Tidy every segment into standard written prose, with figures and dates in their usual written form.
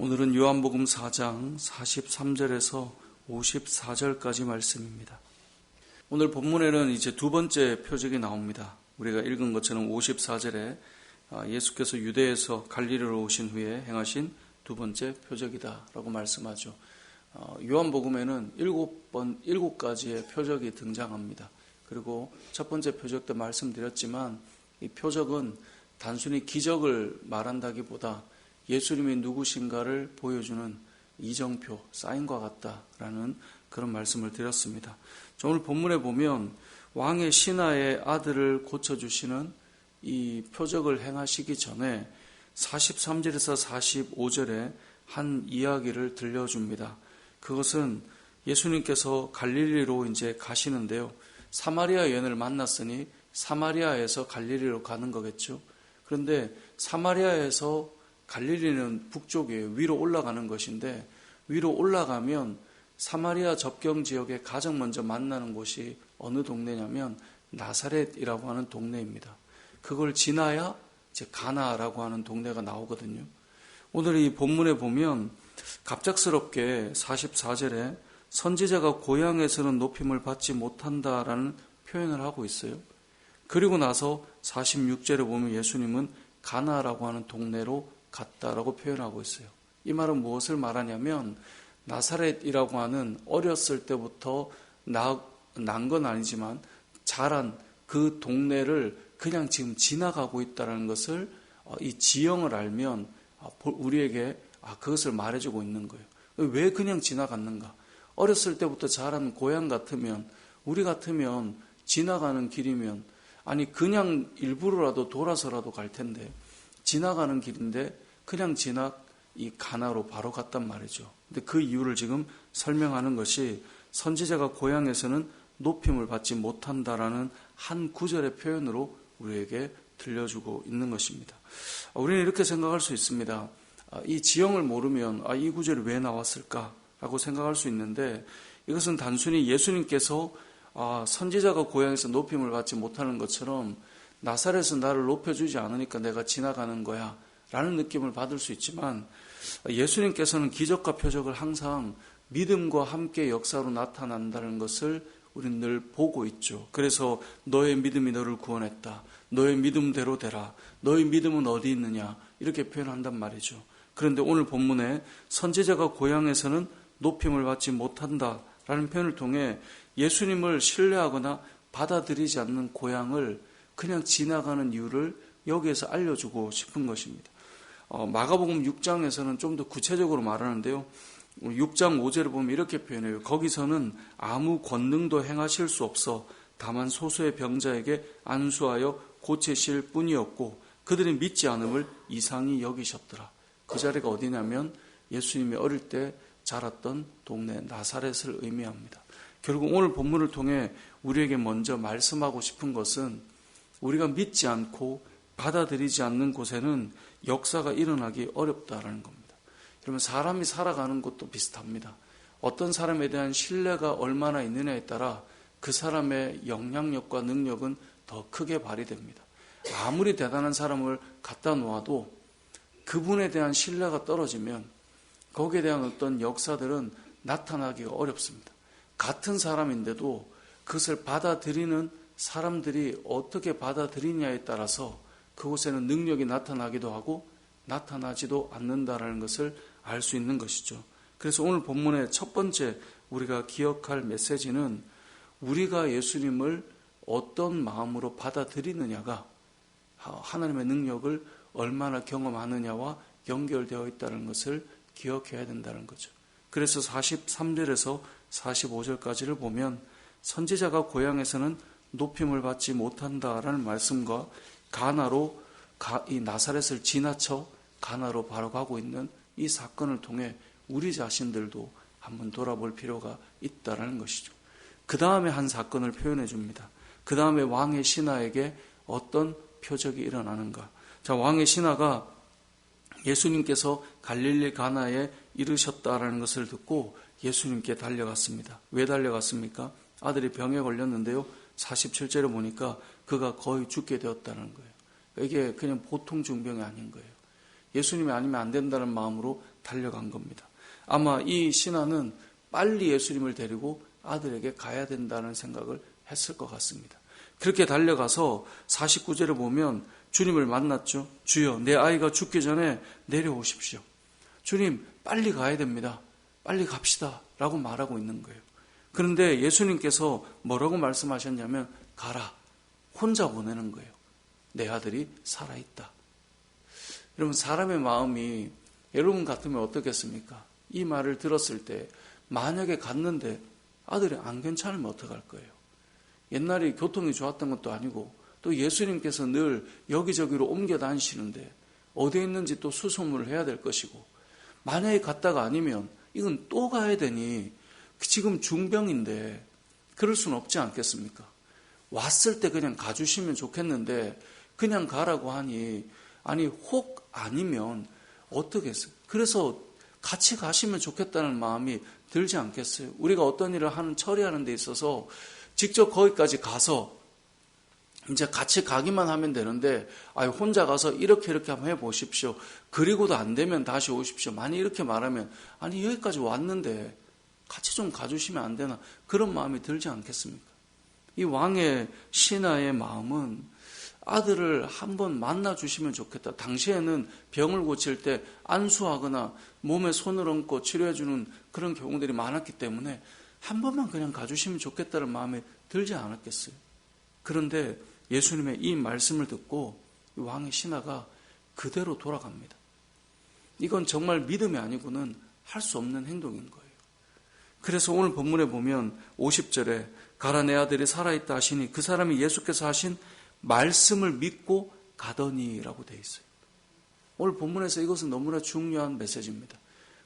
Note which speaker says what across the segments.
Speaker 1: 오늘은 요한복음 4장 43절에서 54절까지 말씀입니다. 오늘 본문에는 이제 두 번째 표적이 나옵니다. 우리가 읽은 것처럼 54절에 예수께서 유대에서 갈릴리로 오신 후에 행하신 두 번째 표적이다 라고 말씀하죠. 요한복음에는 7가지의 표적이 등장합니다. 그리고 첫 번째 표적 때 말씀드렸지만 이 표적은 단순히 기적을 말한다기보다 예수님이 누구신가를 보여주는 이정표, 사인과 같다라는 그런 말씀을 드렸습니다. 오늘 본문에 보면 왕의 신하의 아들을 고쳐주시는 이 표적을 행하시기 전에 43절에서 45절에 한 이야기를 들려줍니다. 그것은 예수님께서 갈릴리로 이제 가시는데요. 사마리아 여인을 만났으니 사마리아에서 갈릴리로 가는 거겠죠. 그런데 사마리아에서 갈릴리는 북쪽이에요. 위로 올라가는 것인데 위로 올라가면 사마리아 접경 지역에 가장 먼저 만나는 곳이 어느 동네냐면 나사렛이라고 하는 동네입니다. 그걸 지나야 이제 가나라고 하는 동네가 나오거든요. 오늘 이 본문에 보면 갑작스럽게 44절에 선지자가 고향에서는 높임을 받지 못한다라는 표현을 하고 있어요. 그리고 나서 46절에 보면 예수님은 가나라고 하는 동네로 갔다라고 표현하고 있어요. 이 말은 무엇을 말하냐면 나사렛이라고 하는 어렸을 때부터 난 건 아니지만 자란 그 동네를 그냥 지금 지나가고 있다는 것을 이 지형을 알면 우리에게 그것을 말해주고 있는 거예요. 왜 그냥 지나갔는가? 어렸을 때부터 자란 고향 같으면 우리 같으면 지나가는 길이면 아니 그냥 일부러라도 돌아서라도 갈 텐데 지나가는 길인데 그냥 이 가나로 바로 갔단 말이죠. 근데 그 이유를 지금 설명하는 것이 선지자가 고향에서는 높임을 받지 못한다라는 한 구절의 표현으로 우리에게 들려주고 있는 것입니다. 우리는 이렇게 생각할 수 있습니다. 이 지형을 모르면 이 구절이 왜 나왔을까라고 생각할 수 있는데 이것은 단순히 예수님께서 선지자가 고향에서 높임을 받지 못하는 것처럼 나사렛은 나를 높여주지 않으니까 내가 지나가는 거야 라는 느낌을 받을 수 있지만 예수님께서는 기적과 표적을 항상 믿음과 함께 역사로 나타난다는 것을 우리는 늘 보고 있죠. 그래서 너의 믿음이 너를 구원했다. 너의 믿음대로 되라. 너의 믿음은 어디 있느냐 이렇게 표현한단 말이죠. 그런데 오늘 본문에 선지자가 고향에서는 높임을 받지 못한다라는 표현을 통해 예수님을 신뢰하거나 받아들이지 않는 고향을 그냥 지나가는 이유를 여기에서 알려주고 싶은 것입니다. 마가복음 6장에서는 좀 더 구체적으로 말하는데요. 6장 5절을 보면 이렇게 표현해요. 거기서는 아무 권능도 행하실 수 없어 다만 소수의 병자에게 안수하여 고치실 뿐이었고 그들이 믿지 않음을 이상히 여기셨더라. 그 자리가 어디냐면 예수님이 어릴 때 자랐던 동네 나사렛을 의미합니다. 결국 오늘 본문을 통해 우리에게 먼저 말씀하고 싶은 것은 우리가 믿지 않고 받아들이지 않는 곳에는 역사가 일어나기 어렵다라는 겁니다. 그러면 사람이 살아가는 것도 비슷합니다. 어떤 사람에 대한 신뢰가 얼마나 있느냐에 따라 그 사람의 영향력과 능력은 더 크게 발휘됩니다. 아무리 대단한 사람을 갖다 놓아도 그분에 대한 신뢰가 떨어지면 거기에 대한 어떤 역사들은 나타나기가 어렵습니다. 같은 사람인데도 그것을 받아들이는 사람들이 어떻게 받아들이냐에 따라서 그곳에는 능력이 나타나기도 하고 나타나지도 않는다라는 것을 알 수 있는 것이죠. 그래서 오늘 본문의 첫 번째 우리가 기억할 메시지는 우리가 예수님을 어떤 마음으로 받아들이느냐가 하나님의 능력을 얼마나 경험하느냐와 연결되어 있다는 것을 기억해야 된다는 거죠. 그래서 43절에서 45절까지를 보면 선지자가 고향에서는 높임을 받지 못한다라는 말씀과 가나로 이 나사렛을 지나쳐 가나로 바로 가고 있는 이 사건을 통해 우리 자신들도 한번 돌아볼 필요가 있다는 것이죠. 그 다음에 한 사건을 표현해 줍니다. 그 다음에 왕의 신하에게 어떤 표적이 일어나는가. 자, 왕의 신하가 예수님께서 갈릴리 가나에 이르셨다라는 것을 듣고 예수님께 달려갔습니다. 왜 달려갔습니까? 아들이 병에 걸렸는데요. 47절에 보니까 그가 거의 죽게 되었다는 거예요. 이게 그냥 보통 중병이 아닌 거예요. 예수님이 아니면 안 된다는 마음으로 달려간 겁니다. 아마 이 신하는 빨리 예수님을 데리고 아들에게 가야 된다는 생각을 했을 것 같습니다. 그렇게 달려가서 49절에 보면 주님을 만났죠. 주여, 내 아이가 죽기 전에 내려오십시오. 주님, 빨리 가야 됩니다. 빨리 갑시다 라고 말하고 있는 거예요. 그런데 예수님께서 뭐라고 말씀하셨냐면 가라, 혼자 보내는 거예요. 내 아들이 살아있다. 여러분, 사람의 마음이 여러분 같으면 어떻겠습니까? 이 말을 들었을 때 만약에 갔는데 아들이 안 괜찮으면 어떡할 거예요? 옛날에 교통이 좋았던 것도 아니고 또 예수님께서 늘 여기저기로 옮겨 다니시는데 어디에 있는지 또 수소문을 해야 될 것이고, 만약에 갔다가 아니면 이건 또 가야 되니 지금 중병인데 그럴 수는 없지 않겠습니까? 왔을 때 그냥 가주시면 좋겠는데 그냥 가라고 하니, 아니 혹 아니면 어떻게 했어요? 그래서 같이 가시면 좋겠다는 마음이 들지 않겠어요? 우리가 어떤 일을 처리하는 데 있어서 직접 거기까지 가서 이제 같이 가기만 하면 되는데, 혼자 가서 이렇게 한번 해보십시오. 그리고도 안 되면 다시 오십시오. 만약 이렇게 말하면, 아니 여기까지 왔는데 같이 좀 가주시면 안 되나? 그런 마음이 들지 않겠습니까? 이 왕의 신하의 마음은 아들을 한번 만나주시면 좋겠다. 당시에는 병을 고칠 때 안수하거나 몸에 손을 얹고 치료해주는 그런 경우들이 많았기 때문에 한 번만 그냥 가주시면 좋겠다는 마음이 들지 않았겠어요. 그런데 예수님의 이 말씀을 듣고 왕의 신하가 그대로 돌아갑니다. 이건 정말 믿음이 아니고는 할 수 없는 행동인 거예요. 그래서 오늘 본문에 보면 50절에 가라, 내 아들이 살아있다 하시니 그 사람이 예수께서 하신 말씀을 믿고 가더니라고 되어 있어요. 오늘 본문에서 이것은 너무나 중요한 메시지입니다.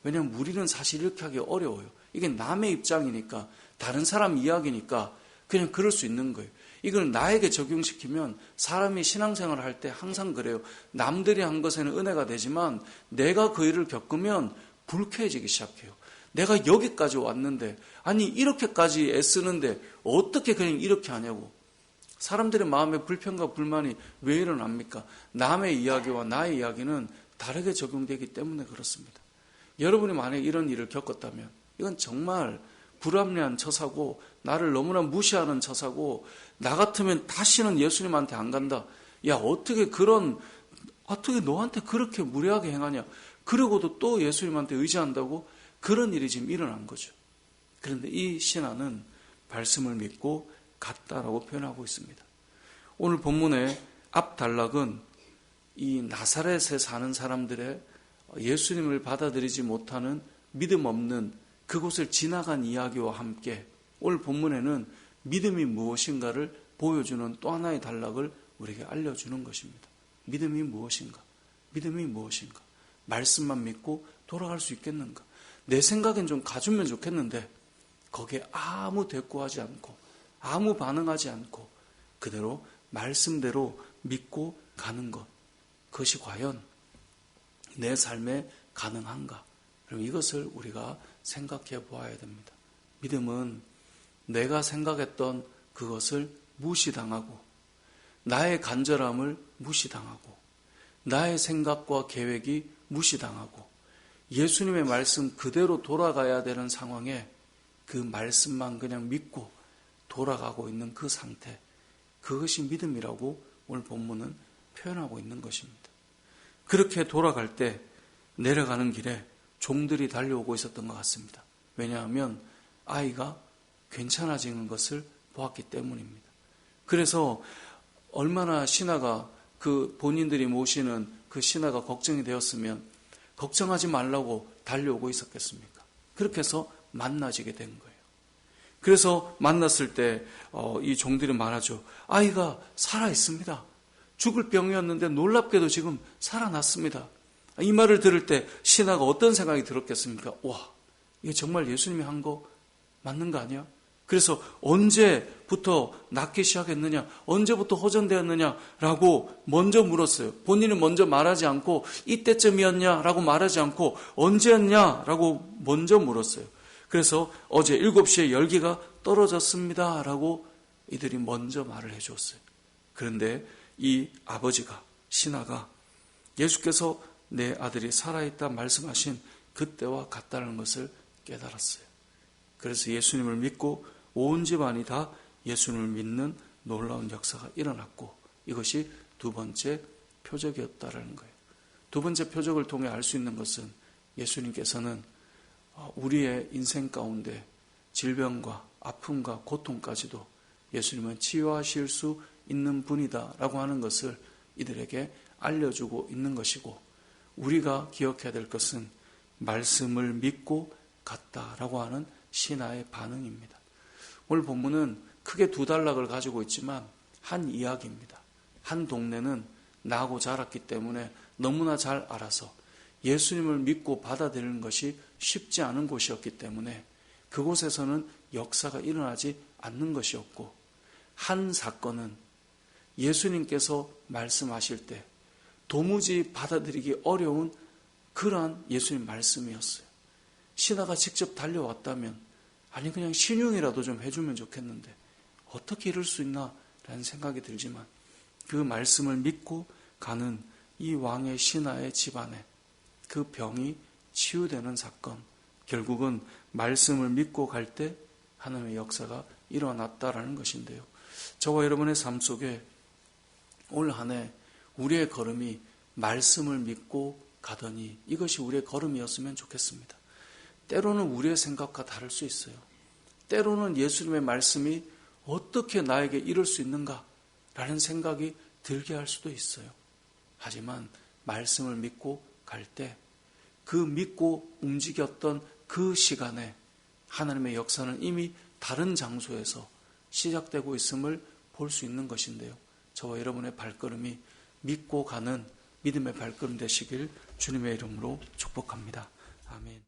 Speaker 1: 왜냐하면 우리는 사실 이렇게 하기 어려워요. 이게 남의 입장이니까, 다른 사람 이야기니까 그냥 그럴 수 있는 거예요. 이걸 나에게 적용시키면 사람이 신앙생활을 할 때 항상 그래요. 남들이 한 것에는 은혜가 되지만 내가 그 일을 겪으면 불쾌해지기 시작해요. 내가 여기까지 왔는데, 아니 이렇게까지 애쓰는데 어떻게 그냥 이렇게 하냐고. 사람들의 마음에 불평과 불만이 왜 일어납니까? 남의 이야기와 나의 이야기는 다르게 적용되기 때문에 그렇습니다. 여러분이 만약에 이런 일을 겪었다면 이건 정말 불합리한 처사고, 나를 너무나 무시하는 처사고, 나 같으면 다시는 예수님한테 안 간다. 야, 어떻게 너한테 그렇게 무례하게 행하냐. 그러고도 또 예수님한테 의지한다고? 그런 일이 지금 일어난 거죠. 그런데 이 신하는 말씀을 믿고 갔다라고 표현하고 있습니다. 오늘 본문의 앞 단락은 이 나사렛에 사는 사람들의 예수님을 받아들이지 못하는 믿음 없는 그곳을 지나간 이야기와 함께 오늘 본문에는 믿음이 무엇인가를 보여주는 또 하나의 단락을 우리에게 알려주는 것입니다. 믿음이 무엇인가? 믿음이 무엇인가? 말씀만 믿고 돌아갈 수 있겠는가? 내 생각엔 좀 가주면 좋겠는데 거기에 아무 대꾸하지 않고 아무 반응하지 않고 그대로 말씀대로 믿고 가는 것, 그것이 과연 내 삶에 가능한가? 그럼 이것을 우리가 생각해 보아야 됩니다. 믿음은 내가 생각했던 그것을 무시당하고, 나의 간절함을 무시당하고, 나의 생각과 계획이 무시당하고, 예수님의 말씀 그대로 돌아가야 되는 상황에 그 말씀만 그냥 믿고 돌아가고 있는 그 상태, 그것이 믿음이라고 오늘 본문은 표현하고 있는 것입니다. 그렇게 돌아갈 때 내려가는 길에 종들이 달려오고 있었던 것 같습니다. 왜냐하면 아이가 괜찮아지는 것을 보았기 때문입니다. 그래서 얼마나 신하가 그 본인들이 모시는 그 신하가 걱정이 되었으면 걱정하지 말라고 달려오고 있었겠습니까? 그렇게 해서 만나지게 된 거예요. 그래서 만났을 때 이 종들이 말하죠. 아이가 살아있습니다. 죽을 병이었는데 놀랍게도 지금 살아났습니다. 이 말을 들을 때 신하가 어떤 생각이 들었겠습니까? 와, 이게 정말 예수님이 한 거 맞는 거 아니야? 그래서 언제부터 낫기 시작했느냐, 언제부터 호전되었느냐라고 먼저 물었어요. 본인은 먼저 말하지 않고 이때쯤이었냐라고 말하지 않고 언제였냐라고 먼저 물었어요. 그래서 어제 7시에 열기가 떨어졌습니다라고 이들이 먼저 말을 해주었어요. 그런데 이 아버지가, 신하가 예수께서 내 아들이 살아있다 말씀하신 그때와 같다는 것을 깨달았어요. 그래서 예수님을 믿고 온 집안이 다 예수님을 믿는 놀라운 역사가 일어났고, 이것이 두 번째 표적이었다라는 거예요. 두 번째 표적을 통해 알 수 있는 것은 예수님께서는 우리의 인생 가운데 질병과 아픔과 고통까지도 예수님은 치유하실 수 있는 분이다라고 하는 것을 이들에게 알려주고 있는 것이고, 우리가 기억해야 될 것은 말씀을 믿고 갔다라고 하는 신하의 반응입니다. 오늘 본문은 크게 두 단락을 가지고 있지만 한 이야기입니다. 한 동네는 나고 자랐기 때문에 너무나 잘 알아서 예수님을 믿고 받아들이는 것이 쉽지 않은 곳이었기 때문에 그곳에서는 역사가 일어나지 않는 것이었고, 한 사건은 예수님께서 말씀하실 때 도무지 받아들이기 어려운 그러한 예수님 말씀이었어요. 신하가 직접 달려왔다면, 아니 그냥 신용이라도 좀 해주면 좋겠는데 어떻게 이럴 수 있나 라는 생각이 들지만, 그 말씀을 믿고 가는 이 왕의 신하의 집안에 그 병이 치유되는 사건, 결국은 말씀을 믿고 갈 때 하나님의 역사가 일어났다라는 것인데요. 저와 여러분의 삶 속에 올 한 해 우리의 걸음이 말씀을 믿고 가더니 이것이 우리의 걸음이었으면 좋겠습니다. 때로는 우리의 생각과 다를 수 있어요. 때로는 예수님의 말씀이 어떻게 나에게 이럴 수 있는가라는 생각이 들게 할 수도 있어요. 하지만 말씀을 믿고 갈 때 그 믿고 움직였던 그 시간에 하나님의 역사는 이미 다른 장소에서 시작되고 있음을 볼 수 있는 것인데요. 저와 여러분의 발걸음이 믿고 가는 믿음의 발걸음 되시길 주님의 이름으로 축복합니다. 아멘.